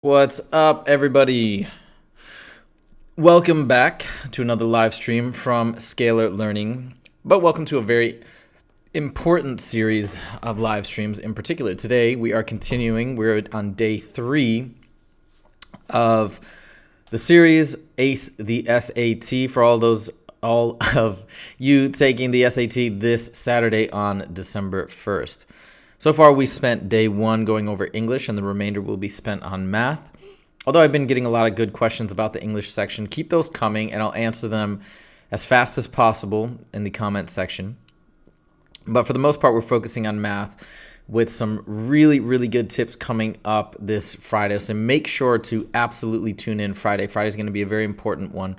What's up, everybody? Welcome back to another live stream from Scalar Learning. But welcome to a very important series of live streams in particular. Today we are continuing. We're on day 3 of the series Ace the SAT for all of you taking the SAT this Saturday on December 1st. So far, we spent day 1 going over English, and the remainder will be spent on math. Although I've been getting a lot of good questions about the English section, keep those coming, and I'll answer them as fast as possible in the comment section. But for the most part, we're focusing on math with some really, really good tips coming up this Friday. So make sure to absolutely tune in Friday. Friday is going to be a very important one.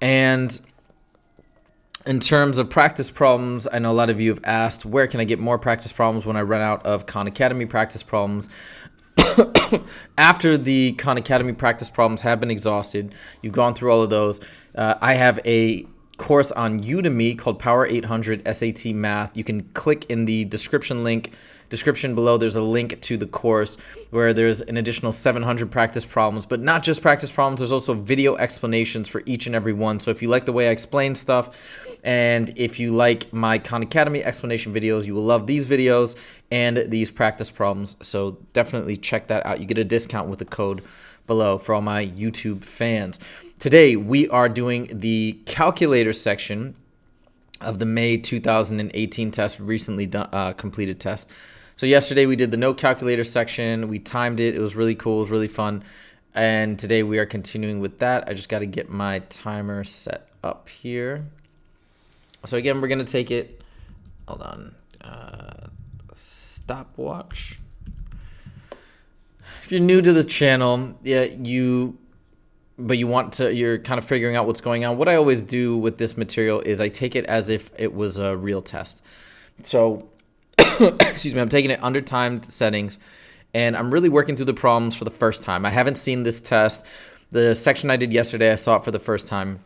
And in terms of practice problems, I know a lot of you have asked, where can I get more practice problems when I run out of Khan Academy practice problems? After the Khan Academy practice problems have been exhausted, you've gone through all of those, I have a course on Udemy called Power 800 SAT Math. You can click in the description below. There's a link to the course where there's an additional 700 practice problems, but not just practice problems. There's also video explanations for each and every one. So if you like the way I explain stuff, and if you like my Khan Academy explanation videos, you will love these videos and these practice problems. So definitely check that out. You get a discount with the code below for all my YouTube fans. Today, we are doing the calculator section of the May 2018 test, recently completed test. So yesterday we did the no calculator section. We timed it. It was really cool. It was really fun. And today we are continuing with that. I just got to get my timer set up here. So again, we're going to take it. Hold on. Stopwatch. If you're new to the channel, you're kind of figuring out what's going on. What I always do with this material is I take it as if it was a real test. So, excuse me, I'm taking it under timed settings, and I'm really working through the problems for the first time. I haven't seen this test. The section I did yesterday, I saw it for the first time,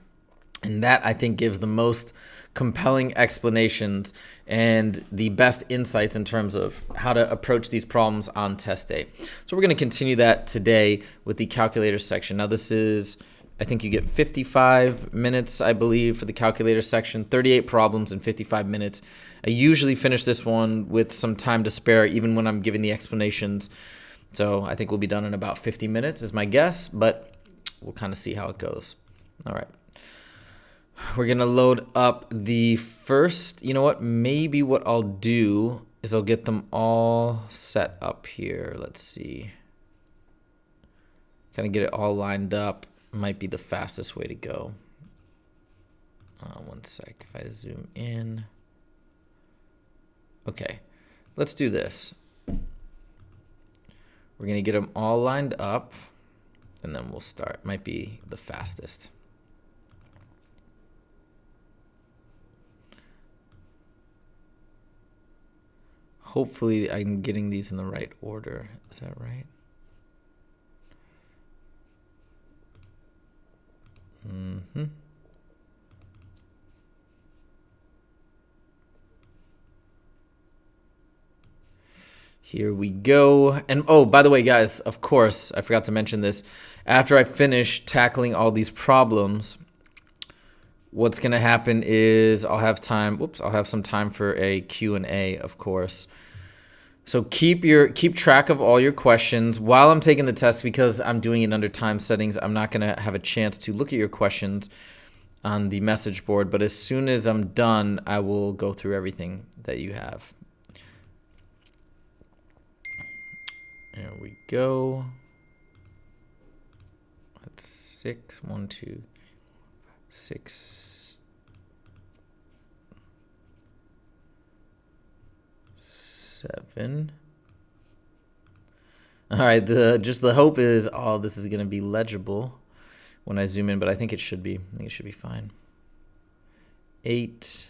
and that I think gives the most compelling explanations and the best insights in terms of how to approach these problems on test day. So we're going to continue that today with the calculator section. Now this is, I think you get 55 minutes, I believe, for the calculator section, 38 problems in 55 minutes. I usually finish this one with some time to spare, even when I'm giving the explanations. So I think we'll be done in about 50 minutes is my guess, but we'll kind of see how it goes. All right. We're going to load up the first, you know what, maybe what I'll do is I'll get them all set up here. Let's see. Kind of get it all lined up. Might be the fastest way to go. One sec, if I zoom in. Okay, let's do this. We're going to get them all lined up, and then we'll start. Might be the fastest. Hopefully I'm getting these in the right order. Is that right? Here we go. And oh, by the way, guys, of course, I forgot to mention this. After I finish tackling all these problems, what's going to happen is I'll have some time for a Q&A, of course. So keep track of all your questions while I'm taking the test, because I'm doing it under time settings. I'm not going to have a chance to look at your questions on the message board, but as soon as I'm done, I will go through everything that you have. There we go. That's 6, 1, 2, 6, 7. All right, the hope is all this is going to be legible when I zoom in, but I think it should be. I think it should be fine. 8,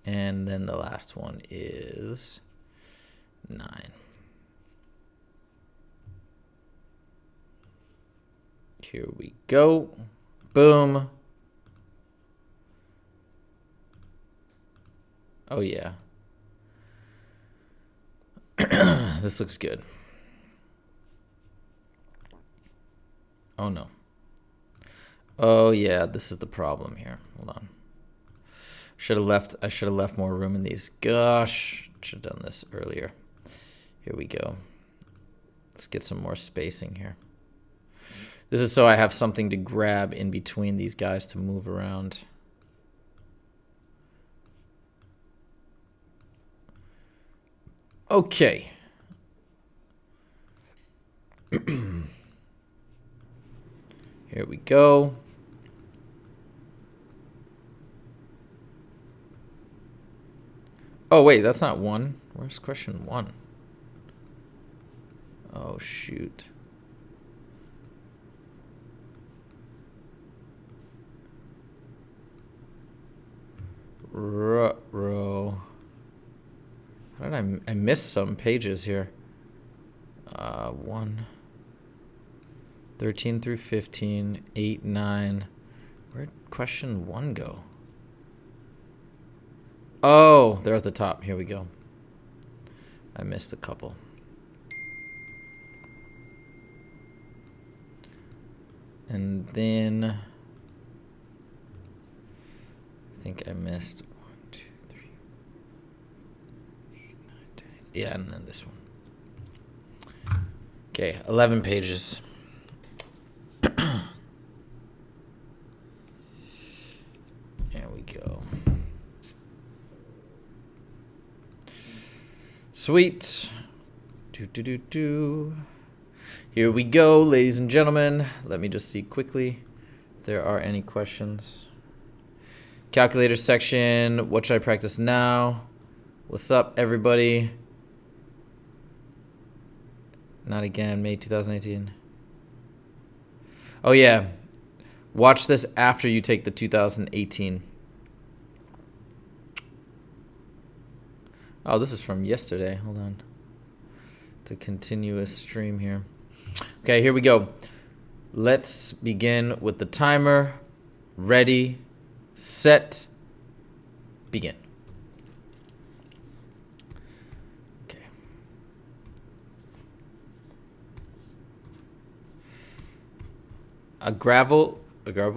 and then the last one is 9. Here we go. Boom. Oh yeah. This looks good. Oh, no. Oh, yeah, this is the problem here. Hold on. I should have left more room in these. Gosh, should have done this earlier. Here we go. Let's get some more spacing here. This is so I have something to grab in between these guys to move around. Okay. Here we go. Oh, wait, that's not one. Where's question one? Oh, shoot. Row. How did I miss some pages here? 13 through 15, 8, 9. Where'd question one go? Oh, they're at the top. Here we go. I missed a couple. And then I think I missed 1, 2, 3, 8, 9, 10. Yeah, and then this one. Okay, 11 pages. There we go. Sweet. Here we go, ladies and gentlemen. Let me just see quickly if there are any questions. Calculator section. What should I practice now? What's up, everybody? Not again, May 2018. Oh, yeah. Watch this after you take the 2018. Oh, this is from yesterday. Hold on. It's a continuous stream here. Okay, here we go. Let's begin with the timer. Ready, set, begin. Okay. A gravel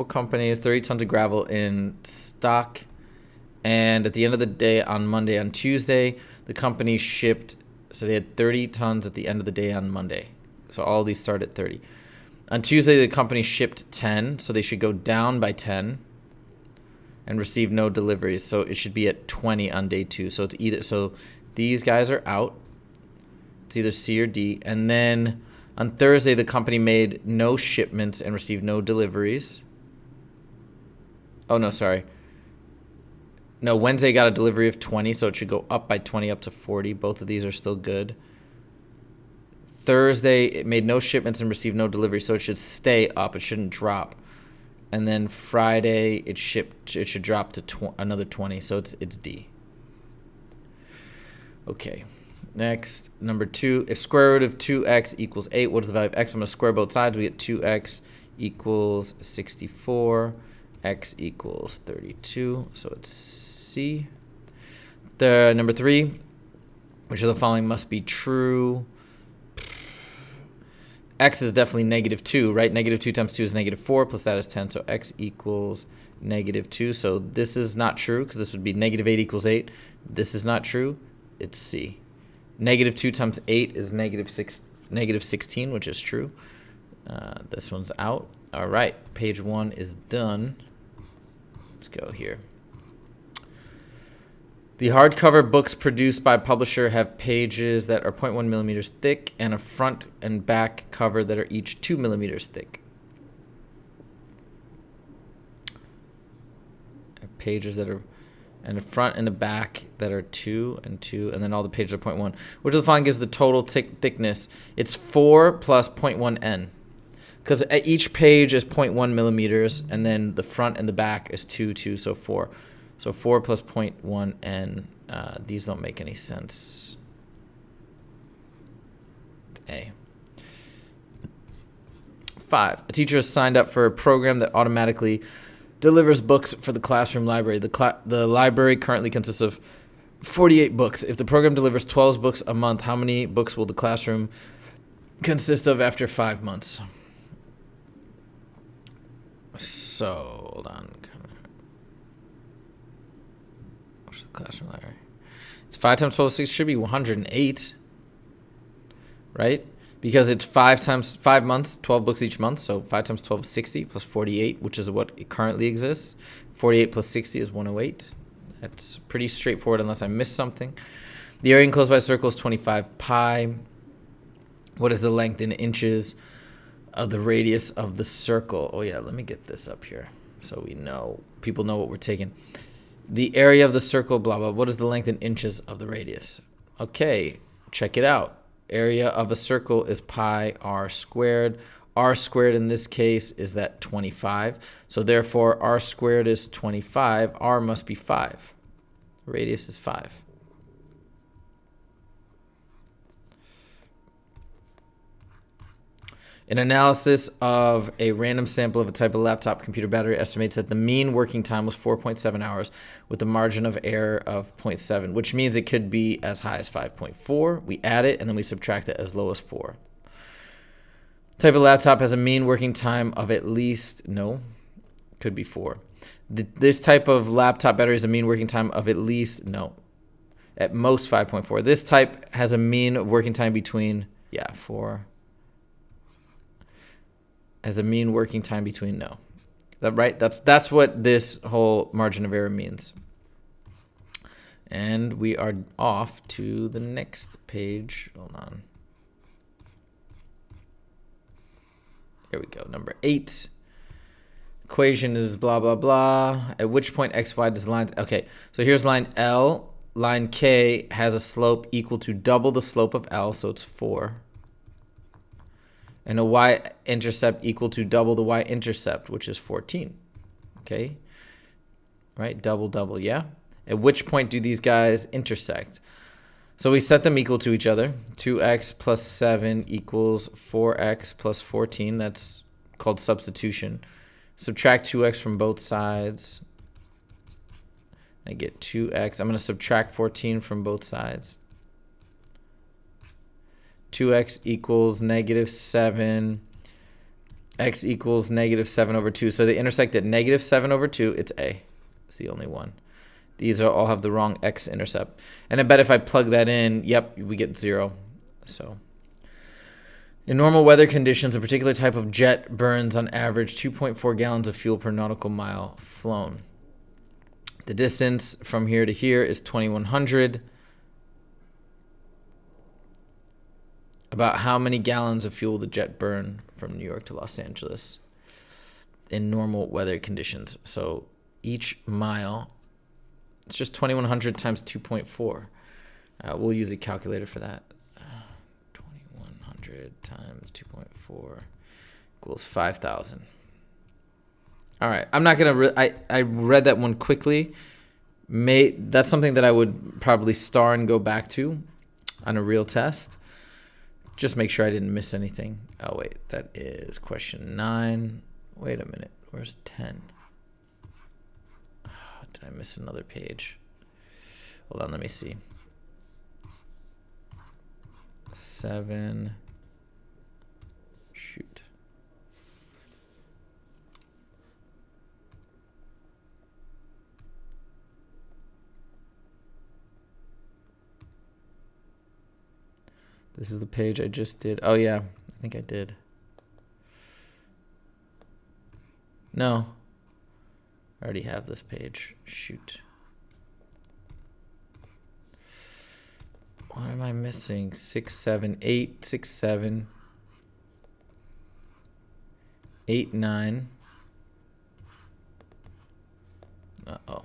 company has 30 tons of gravel in stock. And at the end of the day on Tuesday, the company shipped, so they had 30 tons at the end of the day on Monday. So all these start at 30. On Tuesday, the company shipped 10, so they should go down by 10 and receive no deliveries. So it should be at 20 on day 2. So it's either, so these guys are out. It's either C or D. And then on Thursday, the company made no shipments and received no deliveries. Oh, no, sorry. No, Wednesday got a delivery of 20, so it should go up by 20 up to 40. Both of these are still good. Thursday, it made no shipments and received no delivery, so it should stay up. It shouldn't drop. And then Friday, it should drop to another 20, so it's D. Okay. Next, number 2. If square root of 2x equals 8, what is the value of x? I'm going to square both sides. We get 2x equals 64. X equals 32, so it's C. The number 3, which of the following must be true? X is definitely -2, right? -2 times 2 is -4, plus that is 10, so x equals -2. So this is not true, because this would be -8 equals 8. This is not true. It's C. -2 times 8 is -16, which is true. This one's out. All right, page 1 is done. Let's go here. The hardcover books produced by a publisher have pages that are 0.1 millimeters thick and a front and back cover that are each 2 millimeters thick. Pages that are, and the front and the back that are 2 and 2, and then all the pages are 0.1. Which of the following gives the total thickness? It's 4 plus 0.1 n. Because each page is 0.1 millimeters, and then the front and the back is 2, so 4. So 4 plus 0.1 n. These don't make any sense. A. 5. A teacher has signed up for a program that automatically delivers books for the classroom library. The library currently consists of 48 books. If the program delivers 12 books a month, how many books will the classroom consist of after 5 months? So, hold on. What's the classroom library? It's 5 times 12 6 should be 108, right? Because it's 5 months, 12 books each month. So 5 times 12 is 60 plus 48, which is what it currently exists. 48 plus 60 is 108. That's pretty straightforward unless I missed something. The area enclosed by a circle is 25 pi. What is the length in inches of the radius of the circle? Oh yeah, let me get this up here so we know, people know what we're taking. The area of the circle, blah, blah. What is the length in inches of the radius? Okay, check it out. Area of a circle is pi r squared. R squared in this case is that 25. So therefore, r squared is 25. R must be 5. Radius is 5. An analysis of a random sample of a type of laptop computer battery estimates that the mean working time was 4.7 hours with a margin of error of 0.7, which means it could be as high as 5.4. We add it, and then we subtract it as low as 4. Type of laptop has a mean working time of at least, no, could be 4. This type of laptop battery has a mean working time of at least, no, at most 5.4. This type has a mean working time between, 4. Has a mean working time between, no. That right? That's what this whole margin of error means. And we are off to the next page. Hold on. Here we go. Number 8. Equation is blah, blah, blah. At which point x, y does lines... Okay, so here's line L. Line K has a slope equal to double the slope of L, so it's 4. And a y-intercept equal to double the y-intercept, which is 14. Okay? Right? Double, double, yeah? At which point do these guys intersect? So we set them equal to each other. 2x plus 7 equals 4x plus 14. That's called substitution. Subtract 2x from both sides. I get 2x. I'm going to subtract 14 from both sides. 2x equals negative 7. X equals negative 7 over 2. So they intersect at negative 7 over 2. It's A. It's the only one. These all have the wrong x-intercept. And I bet if I plug that in, yep, we get 0. So in normal weather conditions, a particular type of jet burns on average 2.4 gallons of fuel per nautical mile flown. The distance from here to here is 2,100. About how many gallons of fuel the jet burn from New York to Los Angeles in normal weather conditions. So each mile, it's just 2,100 times 2.4. We'll use a calculator for that. 2,100 times 2.4 equals 5,000. All right, I'm not going to... I read that one quickly. That's something that I would probably star and go back to on a real test. Just make sure I didn't miss anything. Oh, wait. That is question 9. Wait a minute. Where's 10? Oh, did I miss another page? Hold on. Let me see. 7. Shoot. This is the page I just did. Oh, yeah. I think I did. No. I already have this page. Shoot. What am I missing? 6, 7, 8, 6, 7, 8, 9. Uh-oh.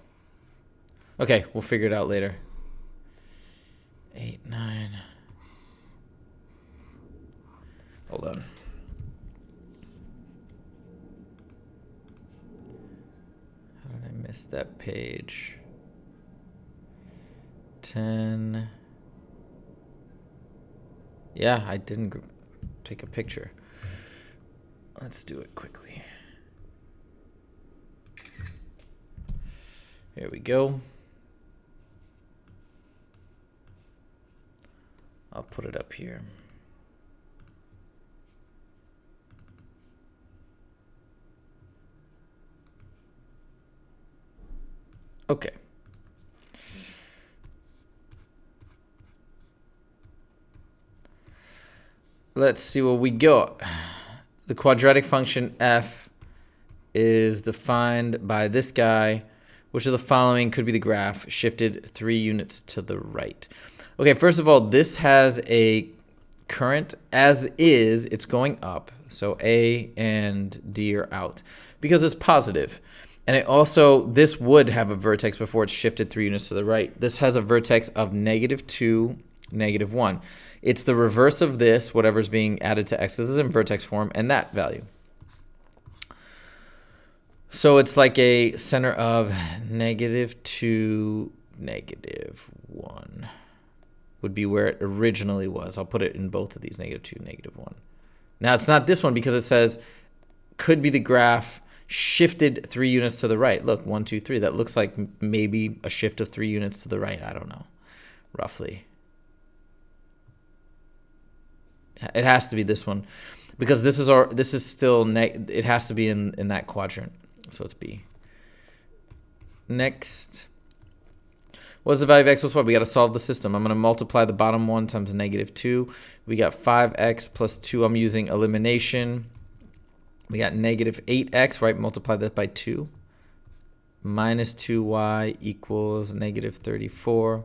Okay, we'll figure it out later. 8, 9. Hold on. How did I miss that page? 10. Yeah, I didn't take a picture. Let's do it quickly. Here we go. I'll put it up here. Okay. Let's see what we got. The quadratic function f is defined by this guy. Which of the following could be the graph shifted 3 units to the right? Okay, first of all, this has a current as is. It's going up. So A and D are out because it's positive. And it also, this would have a vertex before it's shifted 3 units to the right. This has a vertex of -2, -1. It's the reverse of this, whatever's being added to x is in vertex form, and that value. So it's like a center of -2, -1 would be where it originally was. I'll put it in both of these, -2, -1. Now it's not this one because it says could be the graph shifted 3 units to the right. Look, 1, 2, 3. That looks like maybe a shift of 3 units to the right. I don't know, roughly. It has to be this one because this is still it has to be in that quadrant. So it's B. Next, what is the value of x plus y? We got to solve the system. I'm going to multiply the bottom one times -2. We got 5x plus 2. I'm using elimination. We got -8x, right? Multiply that by 2. Minus 2y equals -34.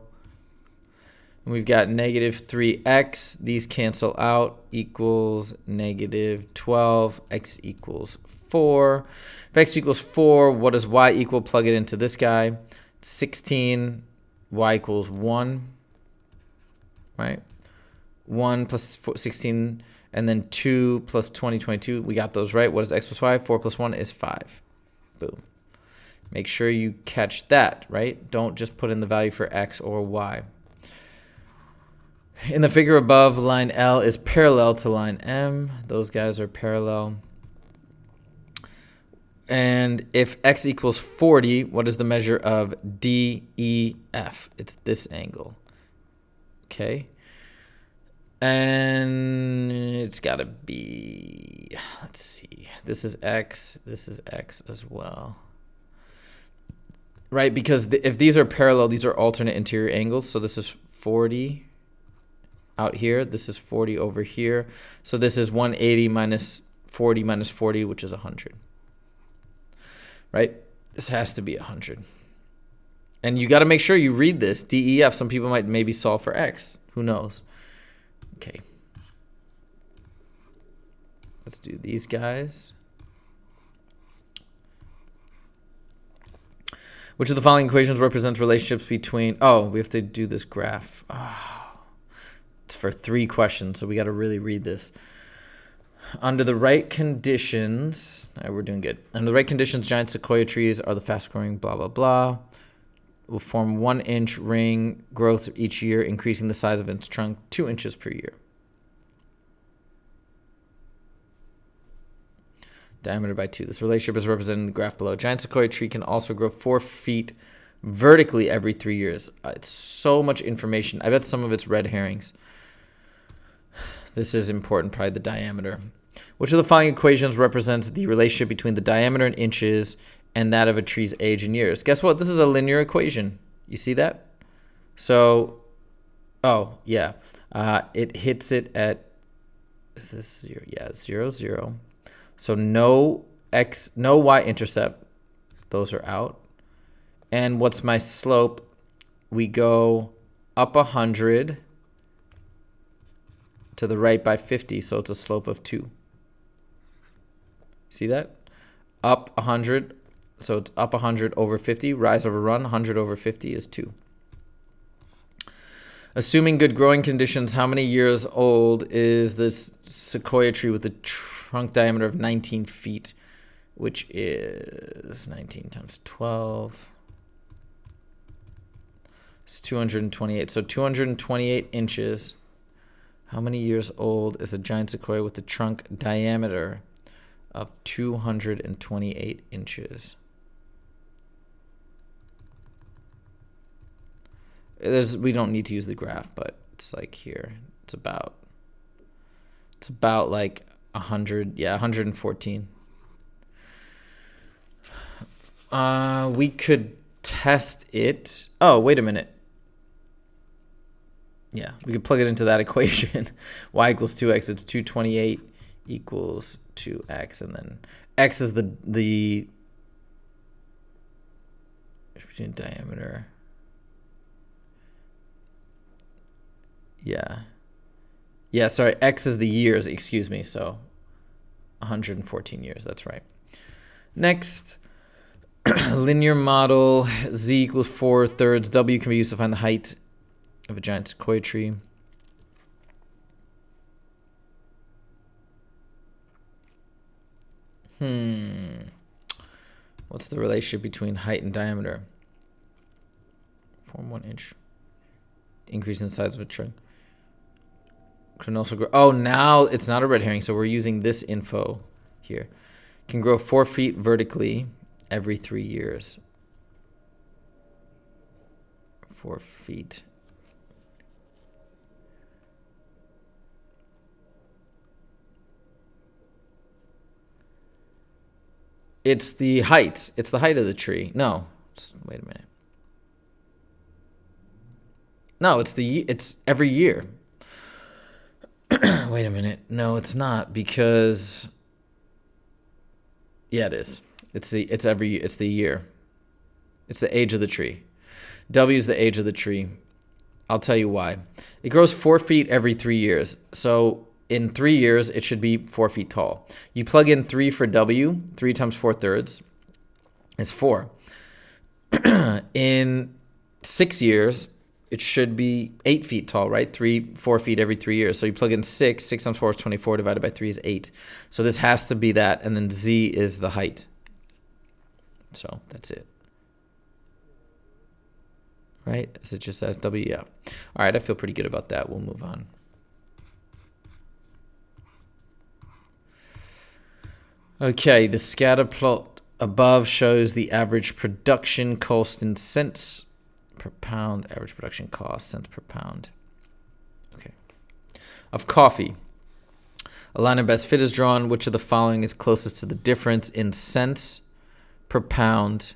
And we've got -3x. These cancel out, equals -12. X equals 4. If x equals 4, what does y equal? Plug it into this guy. 16. Y equals 1. Right? 1 plus 16. And then 2 plus 20, 22. We got those right. What is x plus y? 4 plus 1 is 5. Boom. Make sure you catch that, right? Don't just put in the value for x or y. In the figure above, line L is parallel to line M. Those guys are parallel. And if x equals 40, what is the measure of DEF? It's this angle. Okay. And it's got to be, let's see, this is x as well. Right? Because if these are parallel, these are alternate interior angles. So this is 40 out here. This is 40 over here. So this is 180 minus 40, which is 100. Right? This has to be 100. And you got to make sure you read this. DEF, some people might maybe solve for x. Who knows? Okay. Let's do these guys. Which of the following equations represents relationships between... Oh, we have to do this graph. Oh, it's for 3 questions, so we got to really read this. Under the right conditions... All right, we're doing good. Under the right conditions, giant sequoia trees are the fastest growing, blah, blah, blah. Will form 1-inch ring growth each year, increasing the size of its trunk 2 inches per year. Diameter by 2. This relationship is represented in the graph below. Giant sequoia tree can also grow 4 feet vertically every 3 years. It's so much information. I bet some of it's red herrings. This is important, probably the diameter. Which of the following equations represents the relationship between the diameter in inches and that of a tree's age in years? Guess what? This is a linear equation. You see that? So, oh, yeah. It hits it at, is this 0? Yeah, 0, 0. So no x, no y-intercept. Those are out. And what's my slope? We go up 100 to the right by 50. So it's a slope of 2. See that? Up 100. So it's up 100 over 50. Rise over run. 100 over 50 is 2. Assuming good growing conditions, how many years old is this sequoia tree with a trunk diameter of 19 feet, which is 19 times 12. It's 228. So 228 inches. How many years old is a giant sequoia with a trunk diameter of 228 inches? We don't need to use the graph, but it's like here. It's about like 100, yeah, 114. We could test it. Oh, wait a minute. Yeah, we could plug it into that equation. Y equals 2x. It's 228 equals 2x. And then x is the between diameter. Yeah. Yeah, sorry. X is the years. Excuse me. So 114 years. That's right. Next, linear model. Z equals 4/3. W can be used to find the height of a giant sequoia tree. What's the relationship between height and diameter? Form 1 inch. Increase in the size of a tree. Can also grow. Oh, now it's not a red herring, so we're using this info here. Can grow 4 feet vertically every 3 years. 4 feet. It's the height. It's the height of the tree. No, just wait a minute. No, it's every year. Wait a minute. No, it's not, because yeah, it is. It's the year. It's the age of the tree. W is the age of the tree. I'll tell you why. It grows 4 feet every 3 years. So in 3 years, it should be 4 feet tall. You plug in 3 for W. 3 times 4/3 is 4. In 6 years, it should be 8 feet tall, right? 4 feet every 3 years. So you plug in 6. 6 times 4 is 24. Divided by 3 is 8. So this has to be that. And then Z is the height. So that's it. Right? As it just says W. Yeah. All right. I feel pretty good about that. We'll move on. Okay. The scatter plot above shows the average production cost in cents per pound. Average production cost, cents per pound. Okay. Of coffee. A line of best fit is drawn. Which of the following is closest to the difference in cents per pound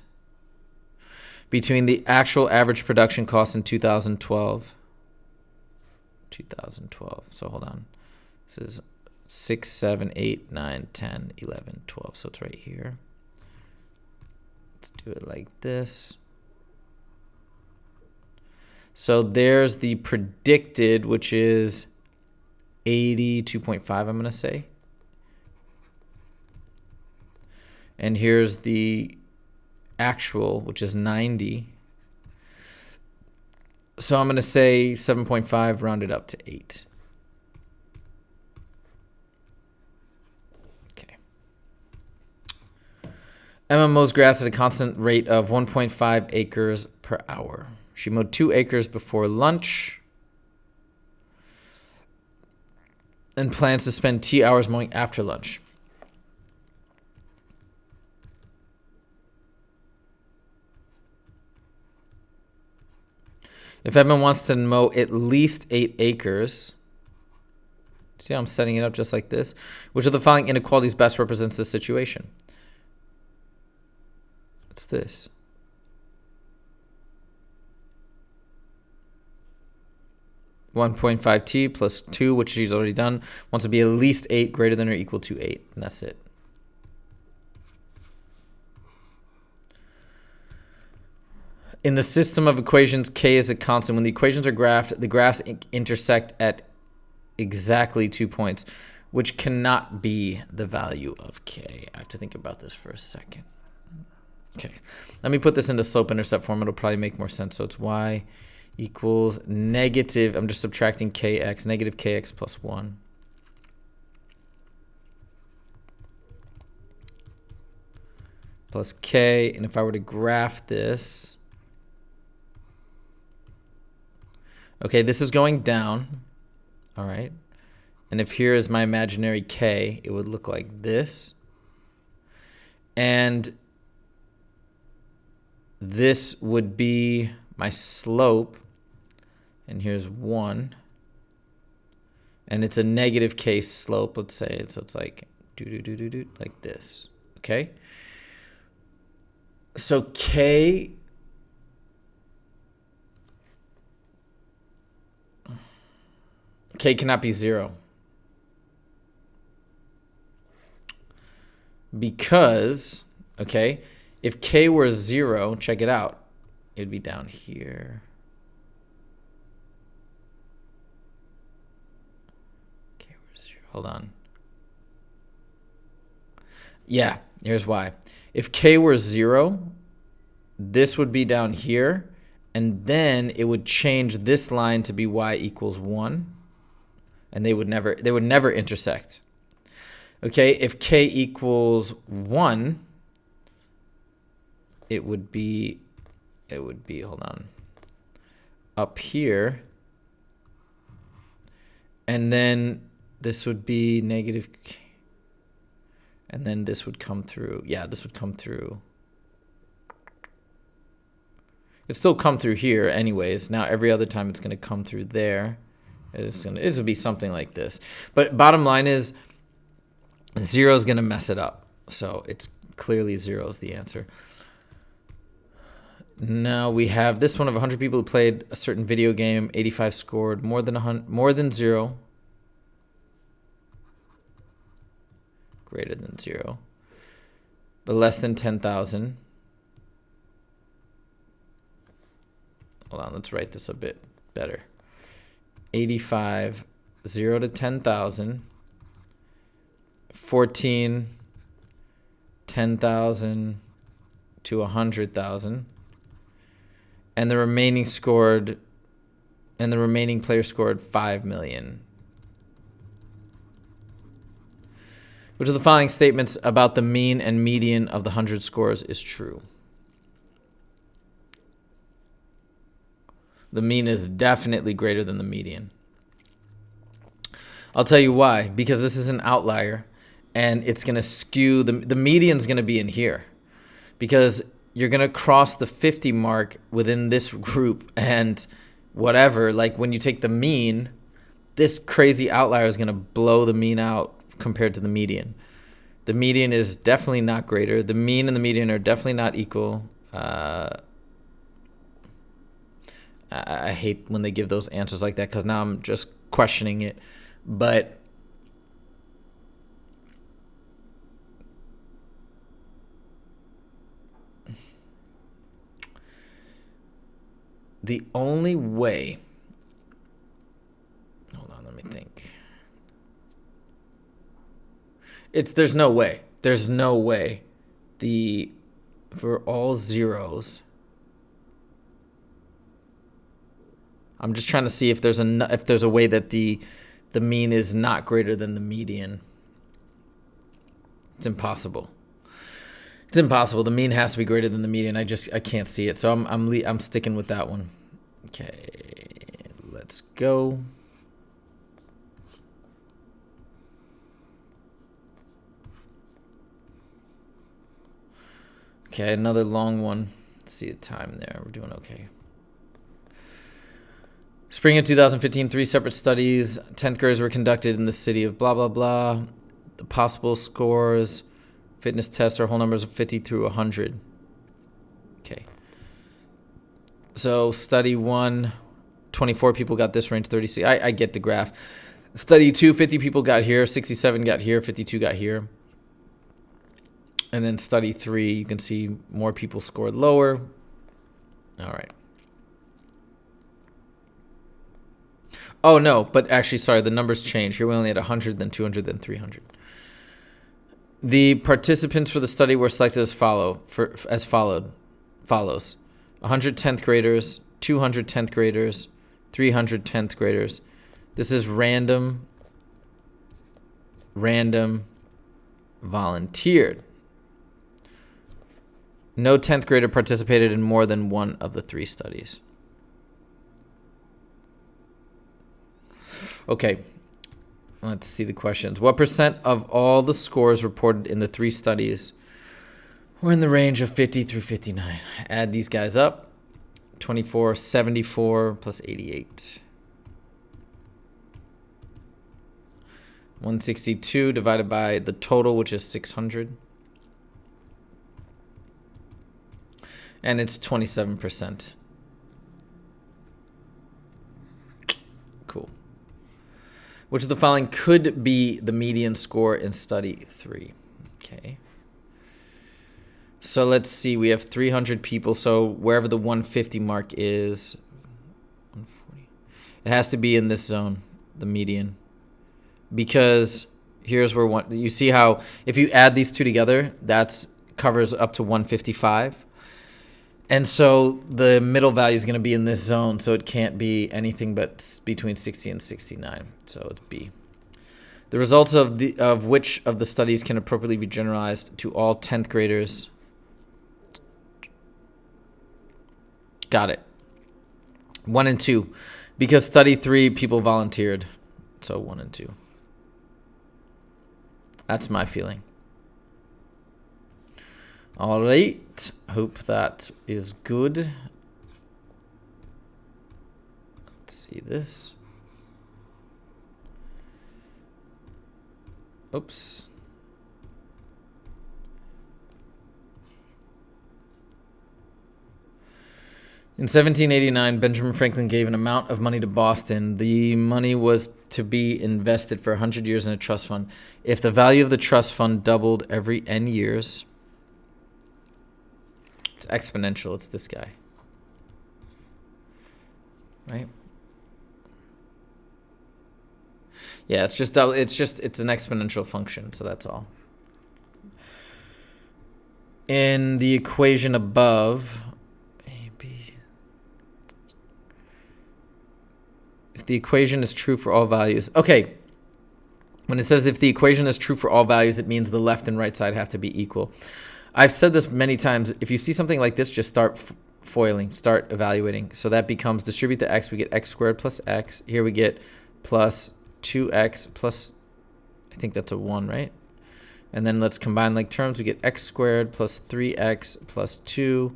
between the actual average production cost in 2012? 2012. So hold on. This is 6, 7, 8, 9, 10, 11, 12. So it's right here. Let's do it like this. So there's the predicted, which is 82.5, I'm going to say. And here's the actual, which is 90. So I'm going to say 7.5 rounded up to 8. Okay. Emma mows grass at a constant rate of 1.5 acres per hour. She mowed 2 acres before lunch and plans to spend 2 hours mowing after lunch. If Edmund wants to mow at least 8 acres, see how I'm setting it up just like this? Which of the following inequalities best represents this situation? It's this. 1.5t plus 2, which she's already done, wants to be at least 8 greater than or equal to 8. And that's it. In the system of equations, k is a constant. When the equations are graphed, the graphs intersect at exactly 2 points, which cannot be the value of k. I have to think about this for a second. Okay, let me put this into slope-intercept form. It'll probably make more sense. So it's y equals negative, I'm just subtracting kx, negative kx plus 1. Plus k, and if I were to graph this, okay, this is going down, all right? And if here is my imaginary k, it would look like this. And this would be my slope, and here's 1. And it's a negative k slope, let's say. So it's like like this, okay? So k K cannot be 0. Because, okay, if K were 0, check it out. It would be down here. K were 0. Hold on. Yeah, here's why. If K were 0, this would be down here, and then it would change this line to be y equals 1, and they would never intersect. Okay, if K equals 1, it would be, hold on, up here, and then this would be negative K, and then this would come through. Yeah, this would come through. It'd still come through here anyways. Now every other time it's going to come through there. It's going to be something like this. But bottom line is 0 is going to mess it up. So it's clearly 0 is the answer. Now we have this one of 100 people who played a certain video game. 85 scored, more than 0. Greater than 0. But less than 10,000. Hold on, let's write this a bit better. 85, 0 to 10,000. 14, 10,000 to 100,000. And the remaining player scored 5 million. Which of the following statements about the mean and median of the 100 scores is true? The mean is definitely greater than the median. I'll tell you why. Because this is an outlier, and it's going to skew. The median's going to be in here. Because you're going to cross the 50 mark within this group, and whatever. Like when you take the mean, this crazy outlier is going to blow the mean out compared to the median. The median is definitely not greater. The mean and the median are definitely not equal. I hate when they give those answers like that because now I'm just questioning it. But the only way, hold on, let me think. There's no way. There's no way for all zeros. I'm just trying to see if there's a way that the mean is not greater than the median. It's impossible. It's impossible. The mean has to be greater than the median. I can't see it. So I'm sticking with that one. Okay, let's go. Okay, another long one. Let's see the time there. We're doing okay. Spring of 2015, 3 separate studies. 10th graders were conducted in the city of blah, blah, blah. The possible scores, fitness tests are whole numbers of 50 through 100. Okay. So study 1, 24 people got this range, 36. I get the graph. Study 2, 50 people got here, 67 got here, 52 got here. And then study 3, you can see more people scored lower. All right. Oh, no, but actually, sorry, the numbers changed. Here we only had 100, then 200, then 300. The participants for the study were selected as follows. 100 10th graders, 200 10th graders, 300 10th graders. This is random, volunteered. No 10th grader participated in more than one of the 3 studies. Okay, let's see the questions. What percent of all the scores reported in the 3 studies were in the range of 50 through 59? Add these guys up. 24, 74 plus 88. 162 divided by the total, which is 600. And it's 27%. Cool. Which of the following could be the median score in study 3? Okay. So let's see. We have 300 people. So wherever the 150 mark is, 140. It has to be in this zone, the median. Because here's where you see how if you add these two together, that's covers up to 155. And so the middle value is going to be in this zone, so it can't be anything but between 60 and 69. So it's B. The results of which of the studies can appropriately be generalized to all 10th graders? Got it. 1 and 2. Because study 3, people volunteered. So 1 and 2. That's my feeling. All right. Hope that is good. Let's see this. Oops. In 1789, Benjamin Franklin gave an amount of money to Boston. The money was to be invested for 100 years in a trust fund. If the value of the trust fund doubled every N years, it's exponential. It's this guy. Right? Yeah, it's an exponential function, so that's all. In the equation above, if the equation is true for all values. Okay. When it says if the equation is true for all values, it means the left and right side have to be equal. I've said this many times. If you see something like this, just start foiling, start evaluating. So that becomes distribute the x. We get x squared plus x. Here we get plus 2x plus, I think that's a 1, right? And then let's combine like terms. We get x squared plus 3x plus 2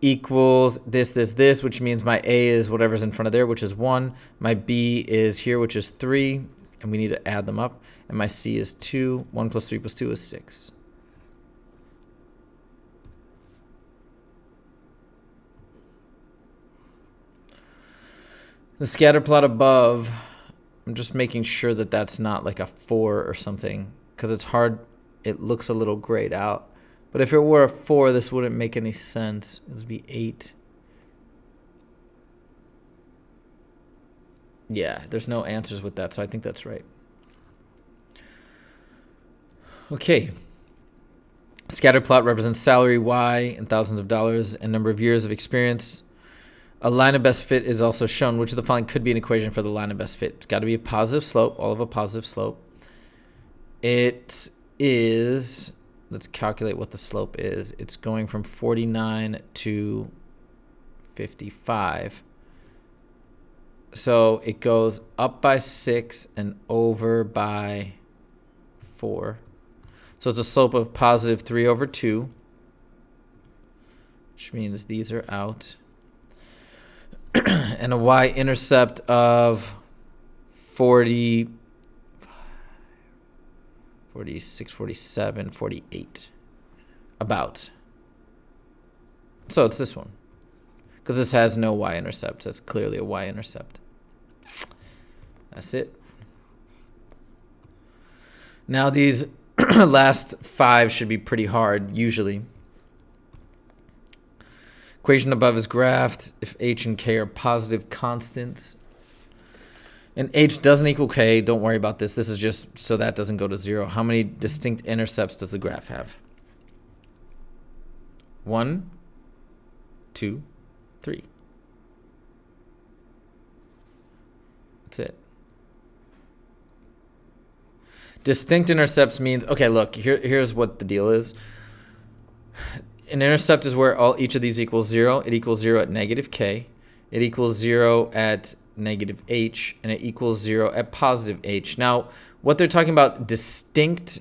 equals this, which means my a is whatever's in front of there, which is 1. My b is here, which is 3. And we need to add them up. And my c is 2. 1 plus 3 plus 2 is 6. The scatter plot above, I'm just making sure that that's not like a 4 or something, because it's hard. It looks a little grayed out. But if it were a 4, this wouldn't make any sense. It would be 8. Yeah, there's no answers with that, so I think that's right. Okay. Scatter plot represents salary, Y, in thousands of dollars, and number of years of experience. A line of best fit is also shown. Which of the following could be an equation for the line of best fit? It's got to be a positive slope, all of a positive slope. It is, let's calculate what the slope is. It's going from 49 to 55. So it goes up by 6 and over by 4. So it's a slope of positive 3 over 2, which means these are out. And a y-intercept of 40, 46, 47, 48. About. So it's this one. Because this has no y-intercept. That's clearly a y-intercept. That's it. Now these last 5 should be pretty hard, usually. Equation above is graphed if h and k are positive constants. And h doesn't equal k. Don't worry about this. This is just so that doesn't go to 0. How many distinct intercepts does the graph have? 1, 2, 3. That's it. Distinct intercepts means, okay, look, here's what the deal is. An intercept is where each of these equals 0. It equals 0 at negative k. It equals 0 at negative h. And it equals 0 at positive h. Now, what they're talking about, distinct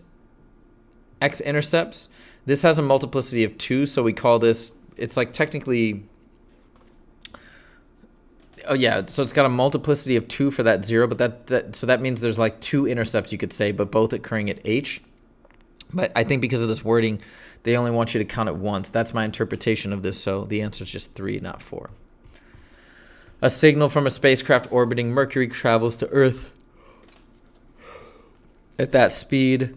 x-intercepts, this has a multiplicity of 2, so we call this, it's like technically, oh yeah, so it's got a multiplicity of 2 for that 0, but so that means there's like 2 intercepts, you could say, but both occurring at h. But I think because of this wording, they only want you to count it once. That's my interpretation of this, so the answer is just 3, not 4. A signal from a spacecraft orbiting Mercury travels to Earth At that speed,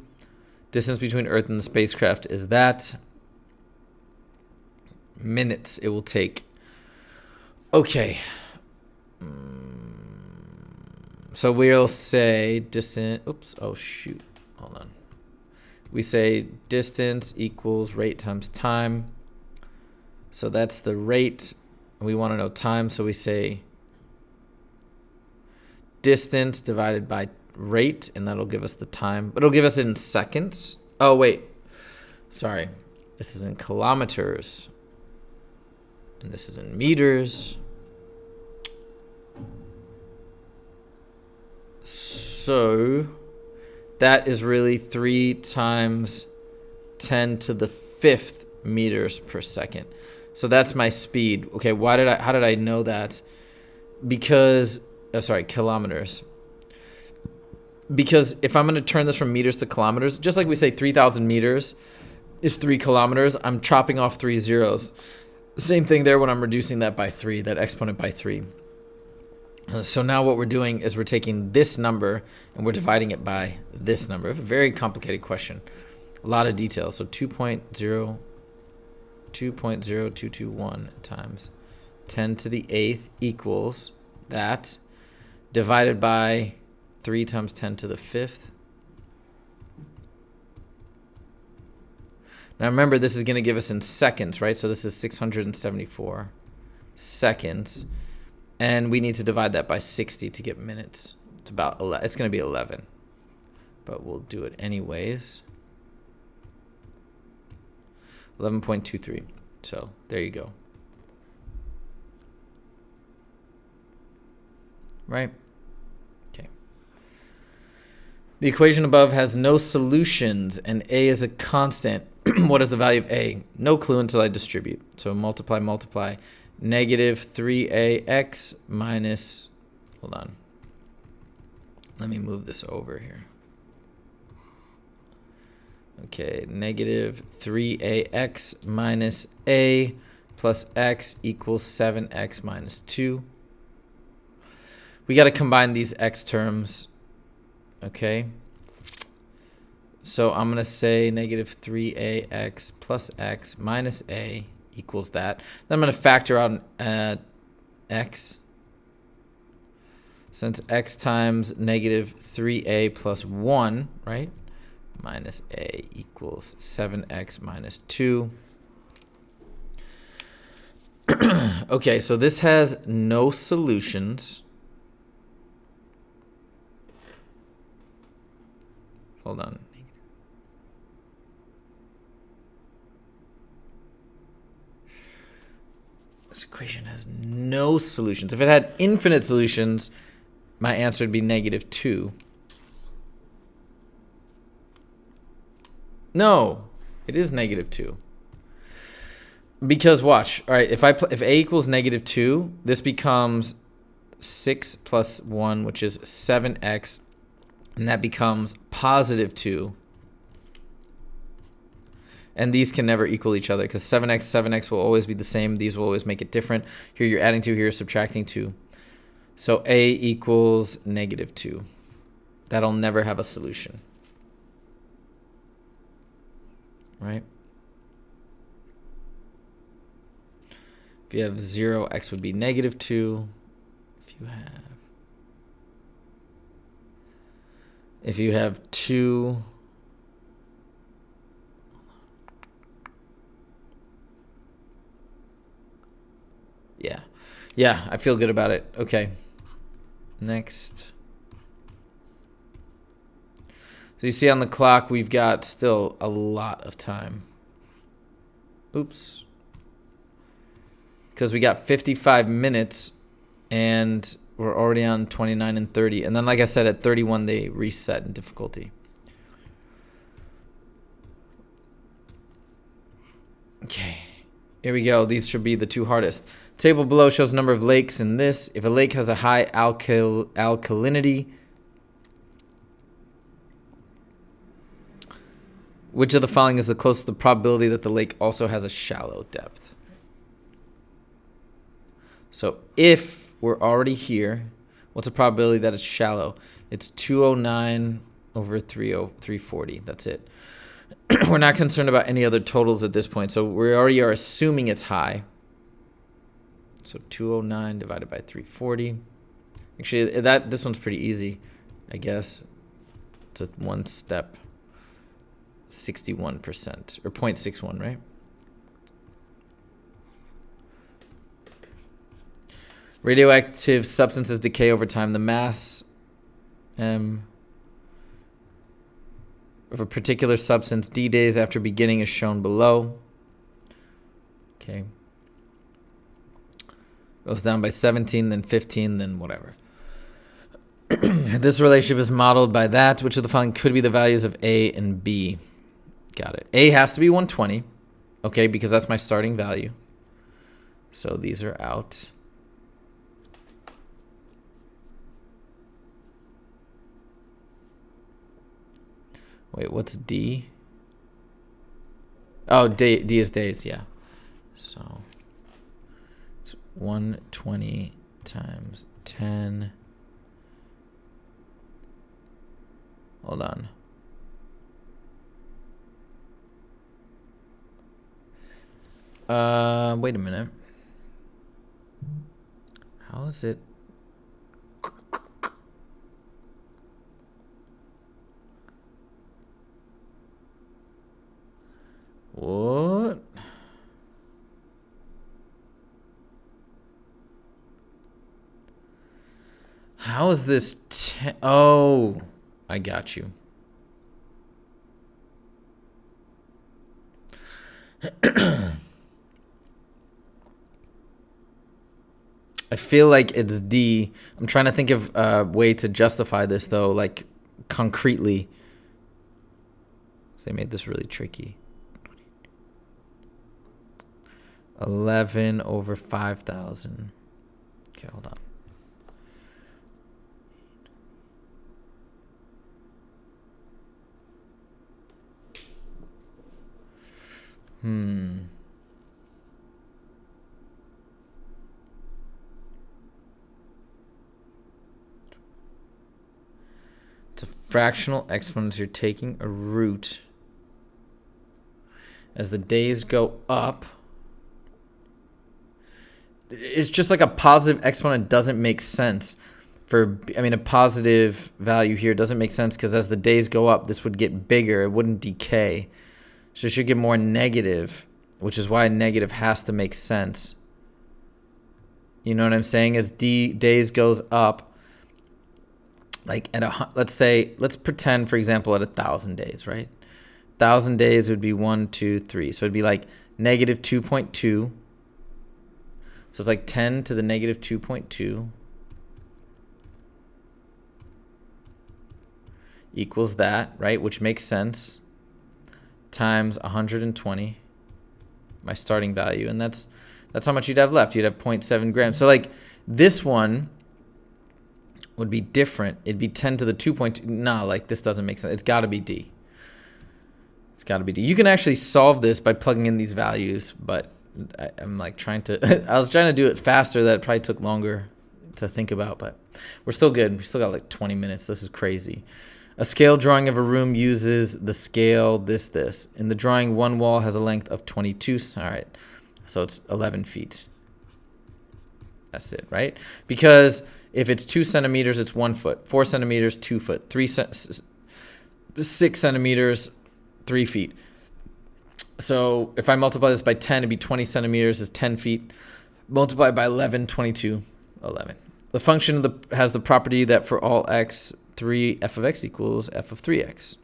distance between Earth and the spacecraft is that minutes it will take. Okay. So we'll say distance. Oops. Oh, shoot. Hold on. We say distance equals rate times time. So that's the rate. We want to know time. So we say distance divided by rate, and that'll give us the time. But it'll give us it in seconds. Oh, wait. Sorry. This is in kilometers. And this is in meters. So that is really 3 times 10 to the 5th meters per second. So that's my speed. Okay, how did I know that? Because, kilometers. Because if I'm going to turn this from meters to kilometers, just like we say 3,000 meters is 3 kilometers, I'm chopping off 3 zeros. Same thing there when I'm reducing that by 3, that exponent by 3. So now what we're doing is we're taking this number and we're dividing it by this number. A very complicated question. A lot of details. So 2.0221 times 10 to the 8th equals that divided by 3 times 10 to the 5th. Now remember, this is going to give us in seconds, right? So this is 674 seconds. And we need to divide that by 60 to get minutes. It's about 11. It's going to be 11. But we'll do it anyways. 11.23. So there you go. Right? Okay. The equation above has no solutions, and A is a constant. What is the value of A? No clue until I distribute. So multiply. Negative 3ax minus, hold on. Let me move this over here. Okay, negative 3ax minus a plus x equals 7x minus 2. We got to combine these x terms, okay? So I'm going to say negative 3ax plus x minus a equals that. Then I'm going to factor out x. Since x times negative 3a plus 1, right? Minus a equals 7x minus 2. Okay, so this has no solutions. Hold on. This equation has no solutions. If it had infinite solutions, my answer would be negative 2. No, it is negative 2. Because watch, all right, if a equals negative 2, this becomes 6 plus 1, which is 7x, and that becomes positive 2. And these can never equal each other because 7x will always be the same. These will always make it different. Here you're adding 2, here you're subtracting 2. So a equals negative 2. That'll never have a solution. Right? If you have 0, x would be negative 2. If you have 2, yeah, I feel good about it. Okay, next. So you see on the clock, we've got still a lot of time. Oops. Because we got 55 minutes and we're already on 29 and 30. And then, like I said, at 31, they reset in difficulty. Okay, here we go. These should be the 2 hardest. Table below shows the number of lakes in this. If a lake has a high alkalinity, which of the following is the closest to the probability that the lake also has a shallow depth? So if we're already here, what's the probability that it's shallow? It's 209. over 340. That's it. We're not concerned about any other totals at this point. So we already are assuming it's high. So 209 divided by 340. Actually, this one's pretty easy, I guess. It's a one step. 61% or 0.61, right? Radioactive substances decay over time. The mass of a particular substance D days after beginning is shown below. Okay. Goes down by 17, then 15, then whatever. This relationship is modeled by that. Which of the following could be the values of A and B? Got it. A has to be 120, okay, because that's my starting value. So these are out. Wait, what's D? Oh, D is days, yeah. So it's 120 times 10. Hold on. Wait a minute. How is it? What? How is this? Oh, I got you. I feel like it's D. I'm trying to think of a way to justify this, though, like concretely. So they made this really tricky. 11 over 5,000. Okay, hold on. It's a fractional exponent. You're taking a root. As the days go up, it's just like a positive exponent doesn't make sense. A positive value here doesn't make sense because as the days go up, this would get bigger. It wouldn't decay. So it should get more negative, which is why negative has to make sense. You know what I'm saying? As days goes up, like let's pretend, for example, at 1,000 days, right? 1,000 days would be 1, 2, 3. So it'd be like negative 2.2. So it's like 10 to the negative 2.2 equals that, right? Which makes sense. Times 120, my starting value. And that's how much you'd have left. You'd have 0.7 grams. So like this one would be different. It'd be 10 to the 2.2. Nah, like this doesn't make sense. It's got to be D. It's got to be D. You can actually solve this by plugging in these values, but I'm like trying to, I was trying to do it faster. That probably took longer to think about, but we're still good. We still got like 20 minutes. This is crazy. A scale drawing of a room uses the scale this. In the drawing, one wall has a length of 22. All right. So it's 11 feet. That's it, right? Because if it's 2 centimeters, it's 1 foot. 4 centimeters, 2 foot. 6 centimeters, 3 feet. So if I multiply this by 10, it'd be 20 centimeters is 10 feet. Multiply by 11, 22, 11. The function has the property that for all x, 3 f of x equals f of 3x.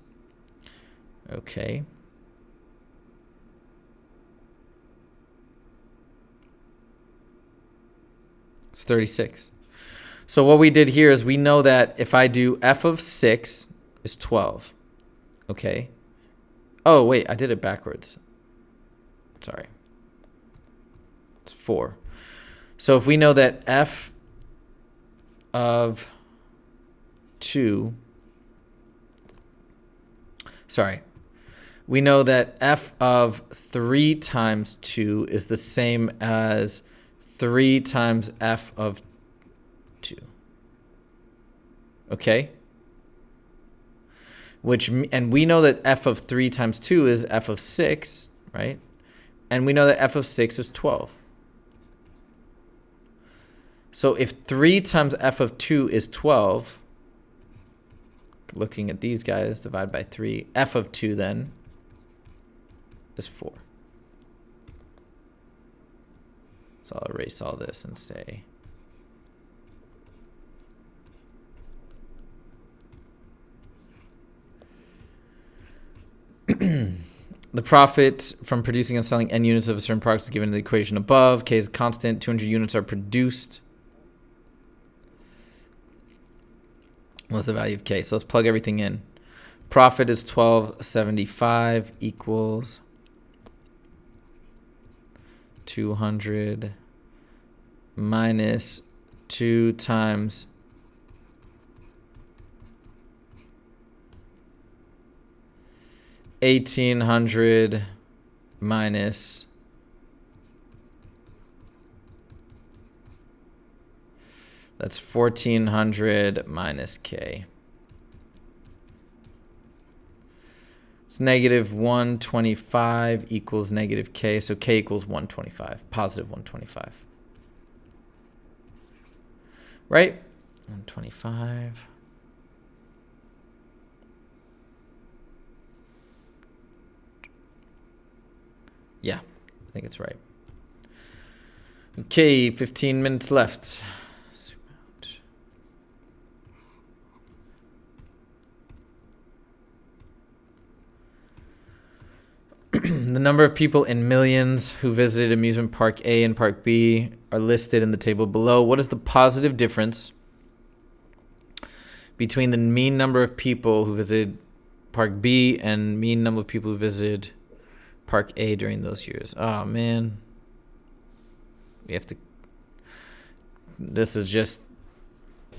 Okay. It's 36. So what we did here is we know that if I do f of 6 is 12. Okay. Oh, wait, I did it backwards. Sorry. It's 4. So if we know that f of 2, we know that f of 3 times 2 is the same as 3 times f of 2. Okay? and we know that f of 3 times 2 is f of 6, right? And we know that f of 6 is 12. So if 3 times f of 2 is 12, looking at these guys, divide by 3, f of 2 then is 4. So I'll erase all this and say the profit from producing and selling n units of a certain product is given in the equation above. K is constant. 200 units are produced. What's the value of K? So let's plug everything in. Profit is 1275 equals 200 minus 2 times 1800 minus that's 1400 minus K. It's negative 125 equals negative K. So K equals 125, positive 125. Right? 125. Yeah, I think it's right. Okay, 15 minutes left. The number of people in millions who visited amusement park A and park B are listed in the table below. What is the positive difference between the mean number of people who visited park B and mean number of people who visited park A during those years? Oh, man. We have to... This is just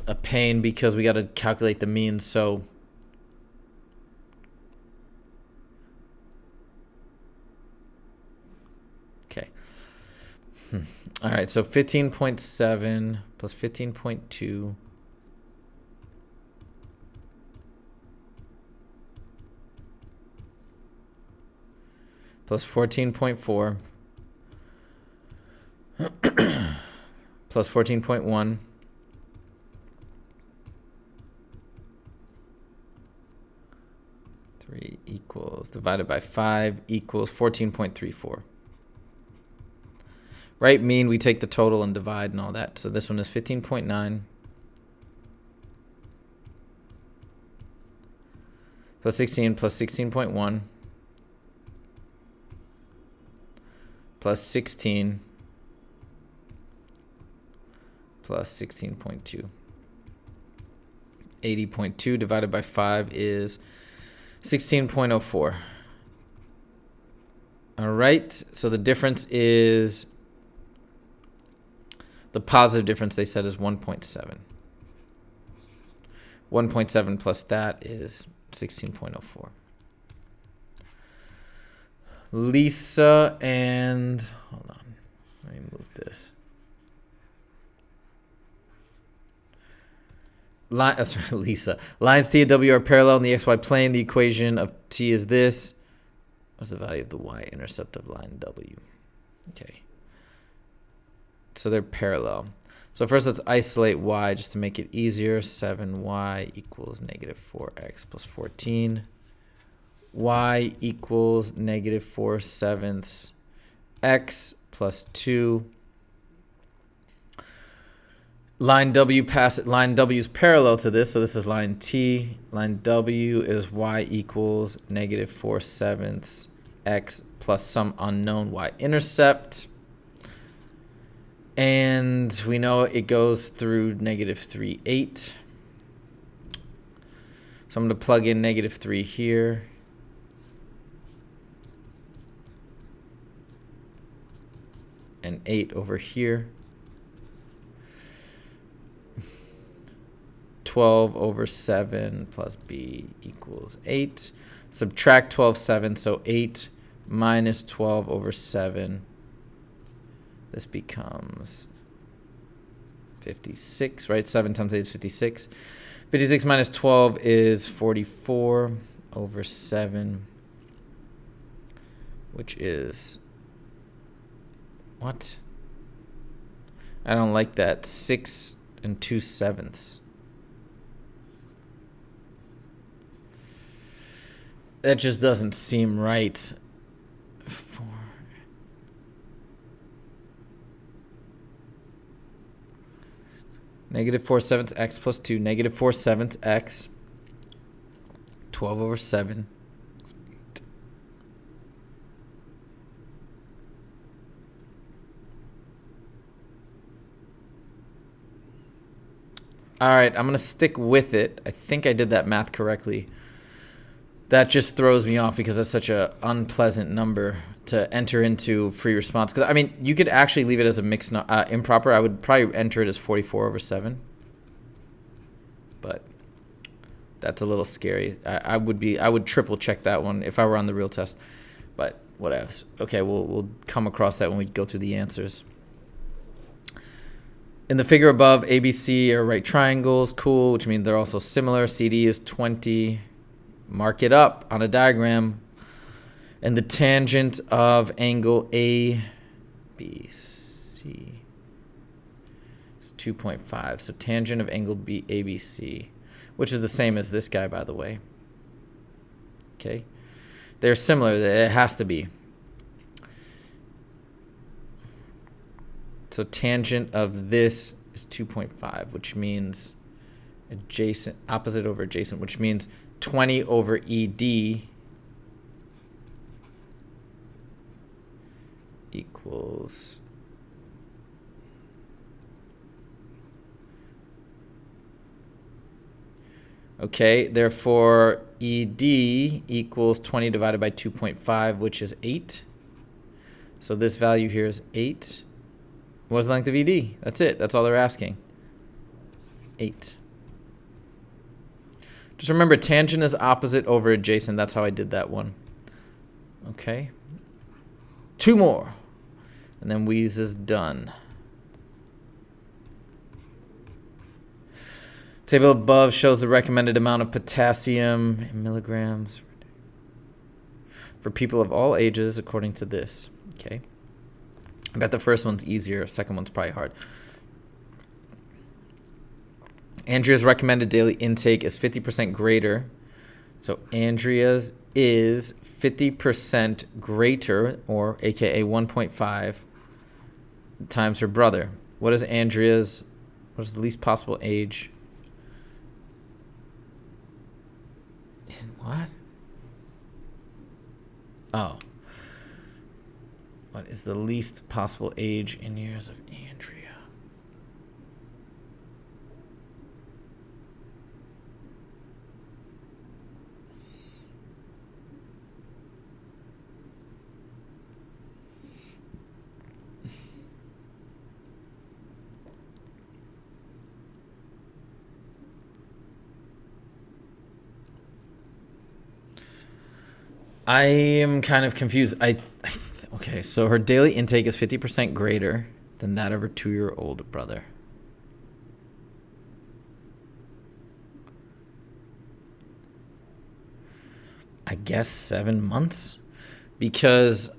a pain because we got to calculate the mean, so... Okay. All right, so 15.7 plus 15.2 plus 14.4 plus 14.1 3 equals divided by 5 equals 14.34. Right, mean, we take the total and divide and all that. So this one is 15.9 plus 16 plus 16.1 plus 16 plus 16.2. 80.2 divided by 5 is 16.04. All right, so the difference is... The positive difference, they said, is 1.7. 1.7 plus that is 16.04. Lisa and... Hold on. Let me move this. Lisa. Lines T and W are parallel in the xy plane. The equation of T is this. What's the value of the y-intercept of line W? Okay. So they're parallel. So first let's isolate y just to make it easier. 7y equals negative 4x plus 14. Y equals negative 4/7 x plus 2. Line W line W is parallel to this, so this is line T. Line W is y equals negative 4/7 x plus some unknown y-intercept. And we know it goes through negative 3, 8. So I'm going to plug in negative 3 here. And 8 over here. 12 over 7 plus b equals 8. Subtract 12/7, so 8 minus 12 over 7. This becomes 56, right? 7 times 8 is 56. 56 minus 12 is 44. over 7, which is, what? I don't like that. 6 2/7. That just doesn't seem right. 4. Negative 4/7 x plus 2. Negative 4/7 x. 12 over 7. All right, I'm going to stick with it. I think I did that math correctly. That just throws me off because that's such an unpleasant number to enter into free response. Because, I mean, you could actually leave it as a mixed improper. I would probably enter it as 44 over 7. But that's a little scary. I would triple check that one if I were on the real test. But whatever. Okay, we'll come across that when we go through the answers. In the figure above, ABC are right triangles. Cool, which means they're also similar. CD is 20. Mark it up on a diagram. And the tangent of angle ABC is 2.5. So tangent of angle ABC, which is the same as this guy, by the way. Okay. They're similar. It has to be. So tangent of this is 2.5, which means adjacent, opposite over adjacent, which means 20 over ED equals okay, therefore ED equals 20 divided by 2.5, which is 8. So this value here is 8. What's the length of ED? That's it. That's all they're asking. 8. Just remember, tangent is opposite over adjacent. That's how I did that one. Okay. 2 more. And then Wheeze is done. Table above shows the recommended amount of potassium in milligrams for people of all ages according to this. Okay. I bet the first one's easier. Second one's probably hard. Andrea's recommended daily intake is 50% greater. So Andrea's is 50% greater, or AKA 1.5 times her brother. What is Andrea's, what is the least possible age? In what? Oh. What is the least possible age in years of Andrea? I am kind of confused. Okay, so her daily intake is 50% greater than that of her 2-year-old brother. I guess 7 months? Because,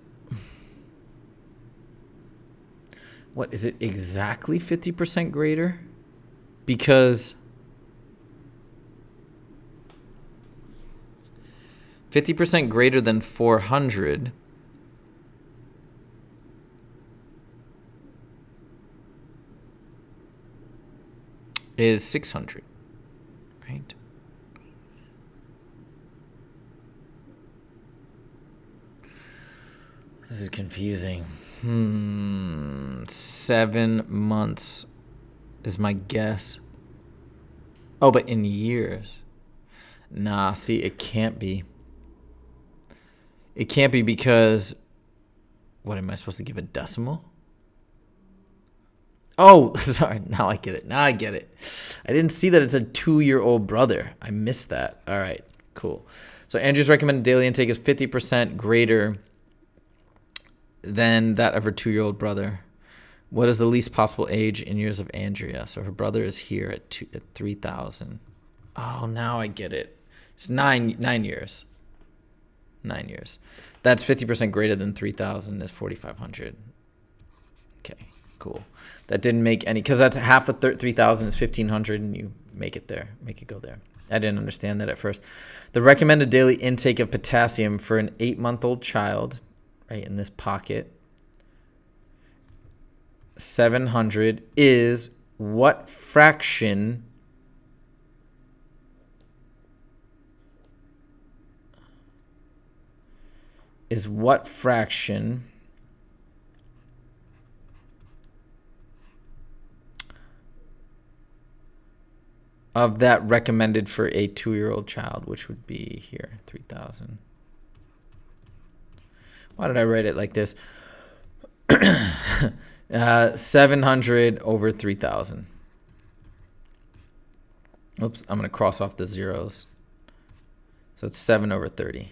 what, is it exactly 50% greater? Because 50% greater than 400 is 600, right? This is confusing. 7 months is my guess. Oh, but in years. Nah, see, it can't be. It can't be because, what, am I supposed to give a decimal? Oh, sorry. Now I get it. Now I get it. I didn't see that it's a 2-year-old brother. I missed that. All right, cool. So Andrew's recommended daily intake is 50% greater than that of her 2-year-old brother. What is the least possible age in years of Andrea? So her brother is here at 3,000. Oh, now I get it. It's 9 years. 9 years. That's 50% greater than 3,000 is 4,500. Okay, cool. That didn't make any, because that's half of 3,000 is 1,500, and you make it there, make it go there. I didn't understand that at first. The recommended daily intake of potassium for an 8-month-old child, right in this pocket, 700 is what fraction of that recommended for a 2-year-old child, which would be here, 3,000. Why did I write it like this? 700 over 3,000. Oops, I'm going to cross off the zeros. So it's 7 over 30.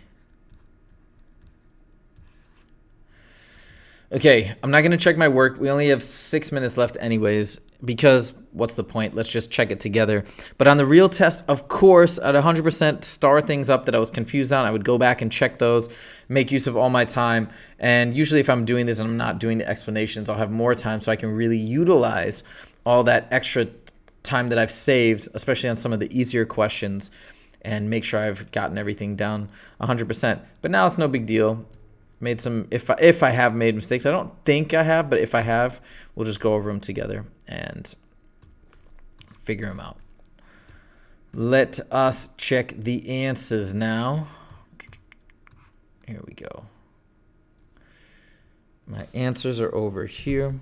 Okay, I'm not going to check my work. We only have 6 minutes left anyways, because what's the point? Let's just check it together. But on the real test, of course, I'd 100% star things up that I was confused on. I would go back and check those, make use of all my time. And usually if I'm doing this and I'm not doing the explanations, I'll have more time so I can really utilize all that extra time that I've saved, especially on some of the easier questions, and make sure I've gotten everything down 100%. But now it's no big deal. Made some, if I have made mistakes, I don't think I have, but if I have, we'll just go over them together and figure them out. Let us check the answers now. Here we go. My answers are over here.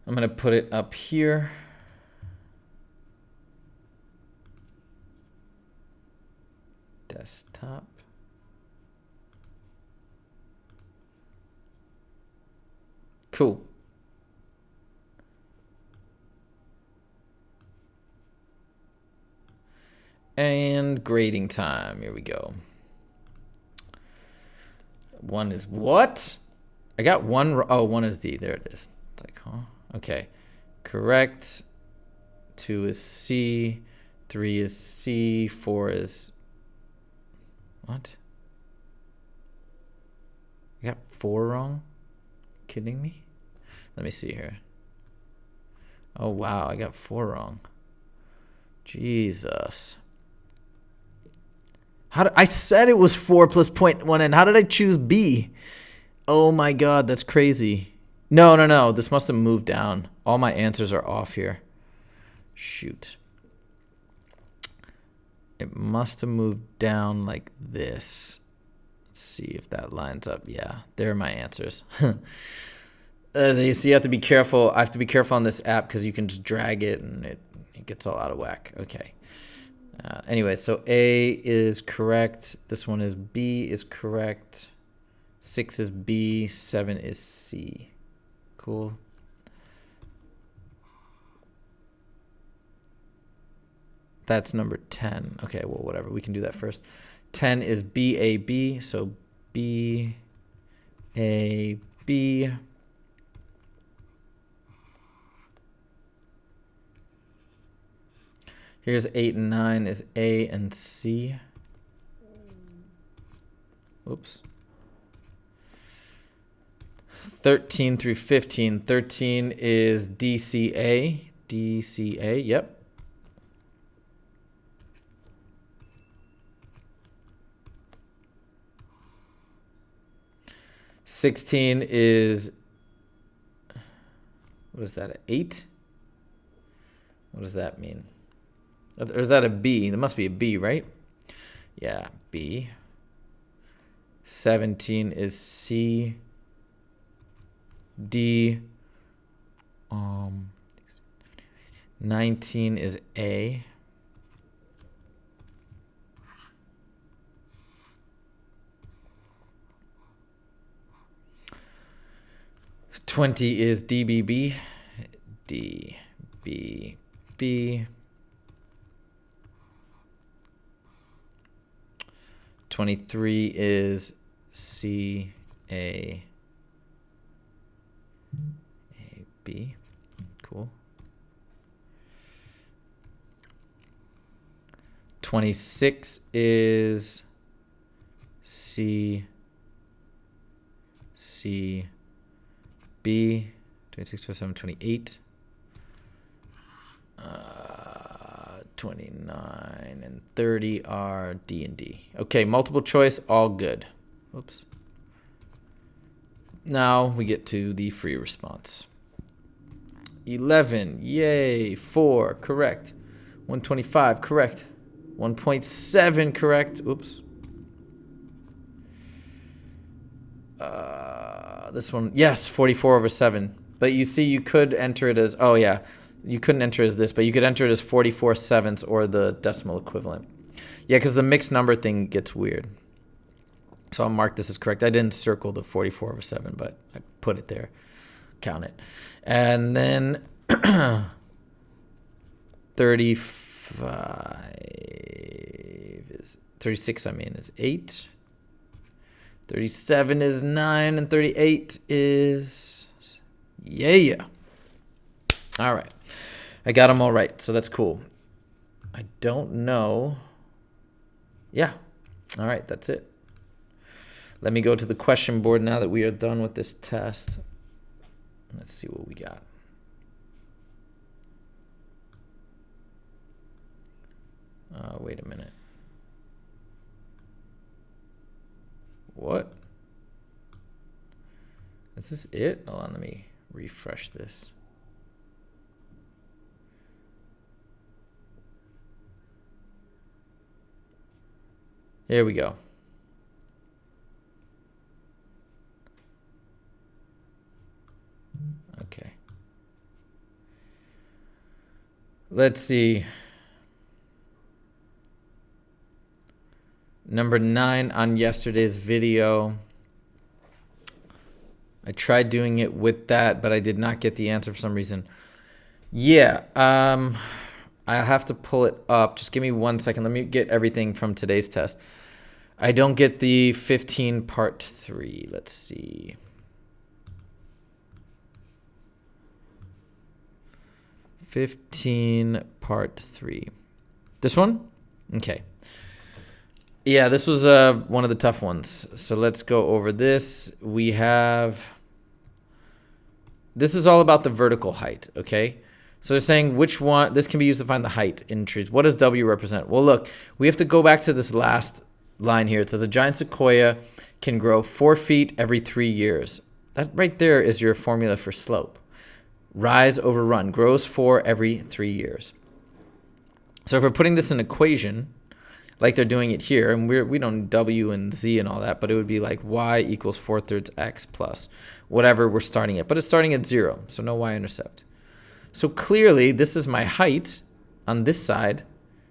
I'm going to put it up here. Desktop. Cool. And grading time. Here we go. One is what? I got one. Oh, one is D. There it is. It's like, huh? Okay. Correct. 2 is C. 3 is C. 4 is what? I got 4 wrong? Kidding me? Let me see here. Oh, wow. I got 4 wrong. Jesus. I said it was 4 plus 0.1, and how did I choose B? Oh my God, that's crazy. No. This must have moved down. All my answers are off here. Shoot. It must have moved down like this. Let's see if that lines up. Yeah, there are my answers. You see, you have to be careful. I have to be careful on this app because you can just drag it and it gets all out of whack. Okay. Anyway, so A is correct. This one is B is correct. 6 is B. 7 is C. Cool. That's number 10. Okay, well, whatever. We can do that first. 10 is BAB. So BAB. Here's 8 and 9 is A and C. Oops. 13 through 15. 13 is DCA. DCA, yep. Sixteen is, what is that, 8? What does that mean? Or is that a B? There must be a B, right? Yeah, B. 17 is C. D. 19 is A. 20 is DBB. DBB. 23 is C, A, B. Cool. 26 is C, B. 26, 27, 28. 29 and 30 are D and D. Okay, multiple choice, all good. Oops. Now we get to the free response. 11, yay. 4, correct. 125, correct. 1.7, correct. Oops. This one, yes, 44/7. But you see, you could enter it as, oh yeah, you couldn't enter it as this, but you could enter it as 44/7 or the decimal equivalent. Yeah, because the mixed number thing gets weird. So I'll mark this as correct. I didn't circle the 44/7, but I put it there. Count it. And then 36, is 8. 37 is 9, and 38 is, yeah. All right. I got them all right, so that's cool. I don't know. Yeah. All right, that's it. Let me go to the question board now that we are done with this test. Let's see what we got. Wait a minute. What? Is this it? Hold on, let me refresh this. Here we go. Okay. Let's see. Number 9 on yesterday's video. I tried doing it with that, but I did not get the answer for some reason. Yeah, I have to pull it up. Just give me 1 second. Let me get everything from today's test. I don't get the 15 part 3. Let's see. 15 part 3. This one? Okay. Yeah, this was one of the tough ones. So let's go over this. We have, this is all about the vertical height, okay? So they're saying which one, this can be used to find the height in trees. What does W represent? Well, look, we have to go back to this last line here. It says a giant sequoia can grow 4 feet every 3 years. That right there is your formula for slope. Rise over run, grows 4 every 3 years. So if we're putting this in equation, like they're doing it here, and we don't need W and Z and all that, but it would be like Y equals 4/3 X plus whatever we're starting at. But it's starting at 0, so no Y-intercept. So clearly, this is my height on this side.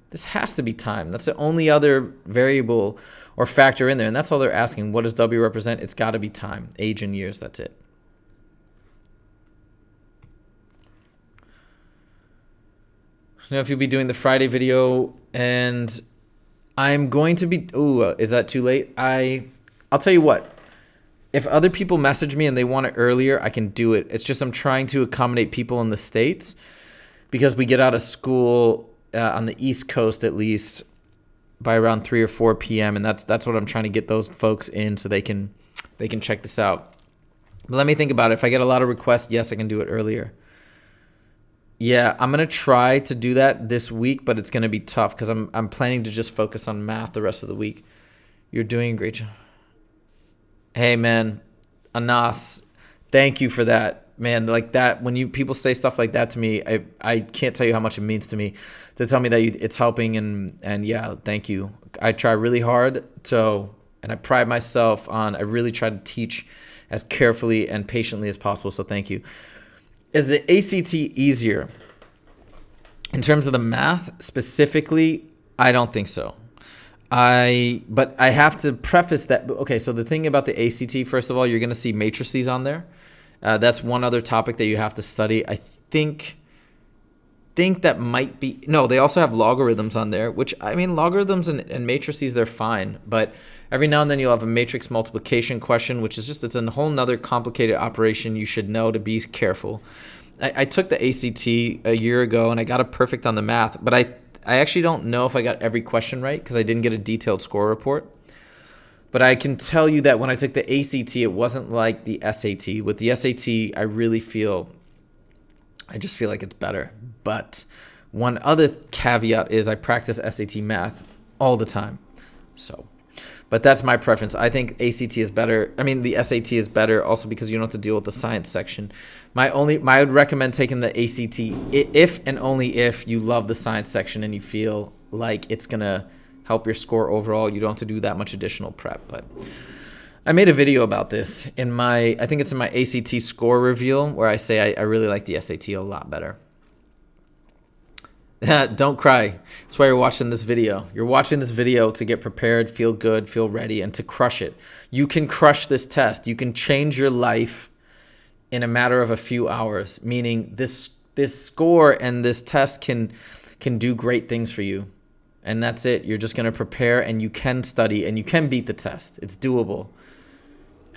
This has to be time. That's the only other variable or factor in there, and that's all they're asking. What does W represent? It's got to be time, age in years, that's it. Now, if you'll be doing the Friday video, and I'm going to be, is that too late? I'll tell you what, if other people message me and they want it earlier, I can do it. It's just I'm trying to accommodate people in the States because we get out of school on the East Coast at least by around 3 or 4 p.m. And that's what I'm trying to get those folks in so they can check this out. But let me think about it. If I get a lot of requests, yes, I can do it earlier. Yeah, I'm going to try to do that this week, but it's going to be tough because I'm planning to just focus on math the rest of the week. You're doing a great job. Hey, man, Anas, thank you for that. Man, like that, when people say stuff like that to me, I can't tell you how much it means to me to tell me that it's helping, and yeah, thank you. I try really hard, and I pride myself on, I really try to teach as carefully and patiently as possible, so thank you. Is the ACT easier? In terms of the math specifically, I don't think so. But I have to preface that. Okay, so the thing about the ACT, first of all, you're going to see matrices on there. That's one other topic that you have to study. I think think that might be, no, they also have logarithms on there, which, I mean, logarithms and matrices, they're fine, but every now and then you'll have a matrix multiplication question, which is just, it's a whole nother complicated operation you should know to be careful. I took the ACT a year ago and I got a perfect on the math, but I actually don't know if I got every question right because I didn't get a detailed score report. But I can tell you that when I took the ACT, it wasn't like the SAT. With the SAT, I just feel like it's better. But one other caveat is I practice SAT math all the time. So, but that's my preference. I think ACT is better. I mean, the SAT is better also because you don't have to deal with the science section. I would recommend taking the ACT if and only if you love the science section and you feel like it's going to help your score overall. You don't have to do that much additional prep. But I made a video about this I think it's in my ACT score reveal where I say I really like the SAT a lot better. Don't cry. That's why you're watching this video. You're watching this video to get prepared, feel good, feel ready, and to crush it. You can crush this test. You can change your life in a matter of a few hours, meaning this score and this test can do great things for you. And that's it. You're just going to prepare and you can study and you can beat the test. It's doable.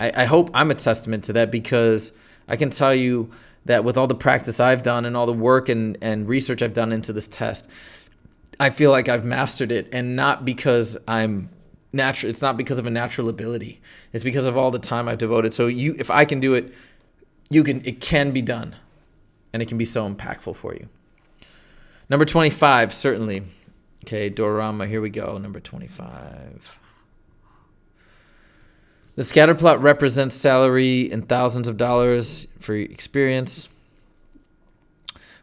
I hope I'm a testament to that because I can tell you that with all the practice I've done and all the work and research I've done into this test, I feel like I've mastered it, and not because I'm natural. It's not because of a natural ability. It's because of all the time I've devoted. So if I can do it, it can be done, and it can be so impactful for you. Number 25, certainly. Okay, Dorama, here we go. Number 25. The scatter plot represents salary in thousands of dollars for experience.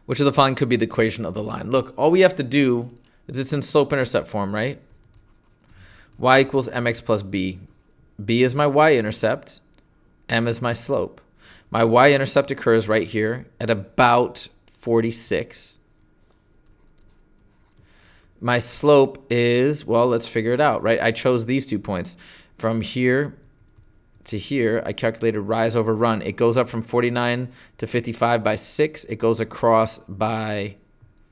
Which of the following could be the equation of the line? Look, all we have to do is it's in slope-intercept form, right? Y equals mx plus b. B is my y-intercept. M is my slope. My y-intercept occurs right here at about 46. My slope is, well, let's figure it out, right? I chose these 2 points. From here to here, I calculated rise over run. It goes up from 49 to 55 by 6. It goes across by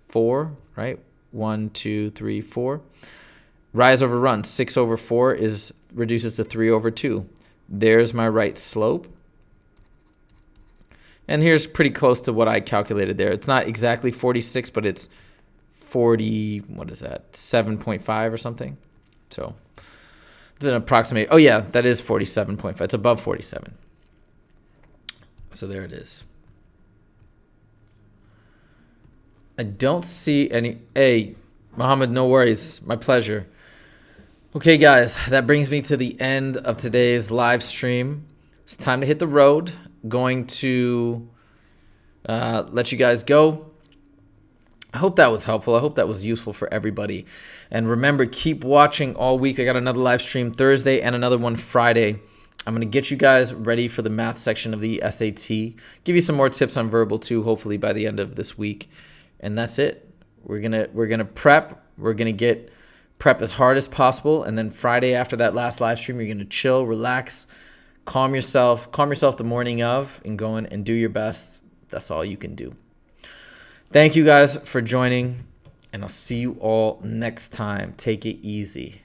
4, right? 1, 2, 3, 4. Rise over run. 6 over 4 reduces to 3 over 2. There's my right slope. And here's pretty close to what I calculated there. It's not exactly 46, but it's 40, what is that? 7.5 or something. So it's an approximate. Oh yeah, that is 47.5. It's above 47. So there it is. I don't see any. Hey, Mohammed, no worries. My pleasure. Okay, guys, that brings me to the end of today's live stream. It's time to hit the road. Going to let you guys go. I hope that was helpful. I hope that was useful for everybody. And remember, keep watching all week. I got another live stream Thursday and another one Friday. I'm going to get you guys ready for the math section of the SAT. Give you some more tips on verbal too, hopefully by the end of this week. And that's it. We're gonna prep. We're gonna get prep as hard as possible. And then Friday after that last live stream, you're gonna chill, relax, calm yourself the morning of, and go in and do your best. That's all you can do. Thank you guys for joining, and I'll see you all next time. Take it easy.